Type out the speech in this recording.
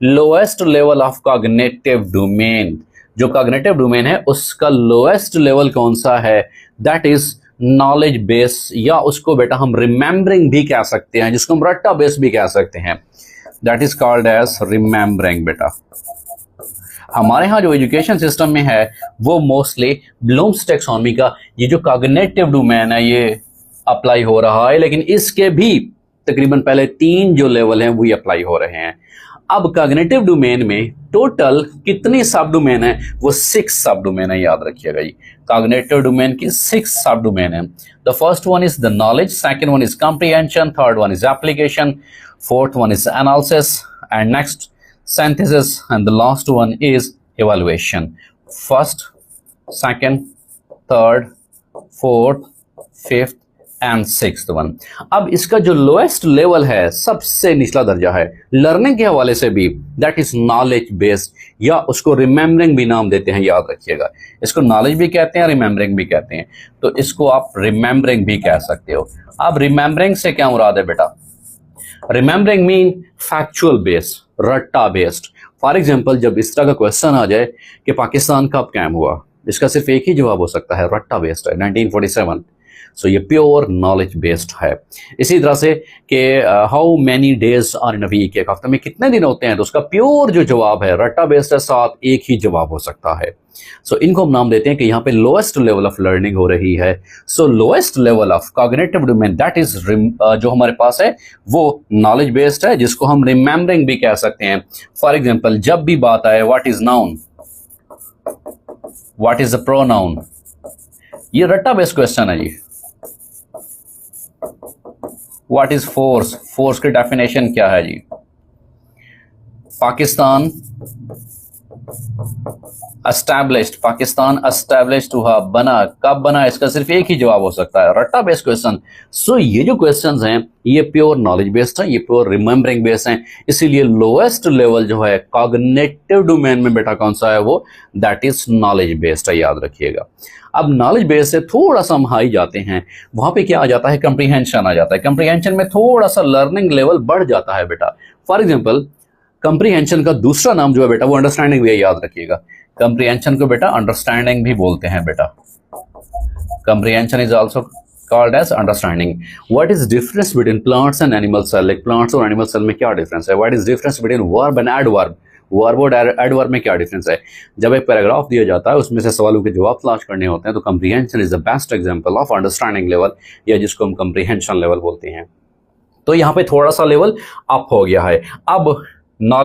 Lowest level of cognitive domain, जो cognitive domain है उसका लोएस्ट लेवल कौन सा है, दैट इज नॉलेज बेस, या उसको बेटा हम रिमेंबरिंग भी कह सकते हैं, जिसको हम रट्टा बेस भी कह सकते हैं, that is called as remembering. बेटा हमारे यहाँ जो एजुकेशन सिस्टम में है वो मोस्टली ब्लूम्स टैक्सोनॉमी का ये जो कॉग्निटिव डोमेन है ये अप्लाई हो रहा है, लेकिन इसके भी तकरीबन पहले 3 जो लेवल हैं वो अप्लाई हो रहे हैं। अब कॉग्निटिव डोमेन में टोटल कितनी सब डोमेन है, वो 6 सब डोमेन है, याद रखिएगा जी। कॉग्निटिव डोमेन की 6 सब डोमेन है। The first one is the knowledge, second one is comprehension, third one is application, fourth one is analysis and next synthesis, and the last one is evaluation. First, second, third, fourth, fifth and sixth one. अब इसका जो lowest level है, सबसे निचला दर्जा है learning के हवाले से भी, दैट इज नॉलेज बेस्ड, या उसको रिमेंबरिंग भी नाम देते हैं, याद रखिएगा। इसको नॉलेज भी कहते हैं, रिमेंबरिंग भी कहते हैं, तो इसको आप रिमेंबरिंग भी कह सकते हो। अब रिमेंबरिंग से क्या मुराद है बेटा? रिमेंबरिंग मीन फैक्चुअल बेस्ड, रट्टा बेस्ड। फॉर एग्जाम्पल, जब इस तरह का क्वेश्चन आ जाए कि पाकिस्तान कब कायम हुआ, इसका सिर्फ एक ही जवाब हो सकता है, रट्टा बेस्ड है, 1947। सो ये प्योर नॉलेज बेस्ड है। इसी तरह से कि how many days are in a week, एक हफ्ते में कितने दिन होते हैं, तो उसका प्योर जो जवाब है रट्टा बेस्ड है, साथ एक ही जवाब हो सकता है। सो इनको हम नाम देते हैं कि यहाँ पे लोएस्ट लेवल ऑफ लर्निंग हो रही है। So lowest level of cognitive domain that is जो हमारे पास है वो नॉलेज बेस्ड है, जिसको हम रिमेंबरिंग भी कह सकते हैं। फॉर एग्जाम्पल, जब भी बात आए what is noun, what is the pronoun, ये रट्टा बेस्ड क्वेश्चन है जी। व्हाट इज फोर्स, फोर्स की डेफिनेशन क्या है जी? पाकिस्तान एस्टैब्लिश्ड, पाकिस्तान एस्टैब्लिश्ड हुआ, बना, कब बना, इसका सिर्फ एक ही जवाब हो सकता है, रट्टा बेस्ड क्वेश्चन। सो ये जो क्वेश्चंस हैं ये प्योर नॉलेज बेस्ड हैं, ये प्योर रिमेंबरिंग बेस्ड हैं। इसीलिए लोएस्ट लेवल जो है कॉग्निटिव डोमेन में बेटा कौन सा है वो, दैट इज नॉलेज बेस्ड है, याद रखिएगा। अब नॉलेज बेस्ड से थोड़ा सा हम हाई जाते हैं, वहां पे क्या आ जाता है, कंप्रीहेंशन आ जाता है। कंप्रीहेंशन में थोड़ा सा लर्निंग लेवल बढ़ जाता है बेटा। फॉर एग्जाम्पल, कंप्रीहेंशन का दूसरा नाम जो है बेटा वो अंडरस्टैंडिंग भी है, याद रखिएगा। कंप्रीहेंशन को बेटा अंडरस्टैंडिंग भी बोलते हैं बेटा। Comprehension is also called as understanding. What is difference between plants and animal cell, like plants और एनिमल सेल में क्या डिफरेंस है? What is difference between verb and adverb, verb और एडवर्ब में क्या डिफरेंस है? जब एक पैराग्राफ दिया जाता है उसमें से सवालों के जवाब तलाश करने होते हैं, तो comprehension is the best example of understanding level, या जिसको हम कंप्रीहेंशन लेवल बोलते हैं। तो यहाँ पे थोड़ा सा लेवल अप हो गया है। अब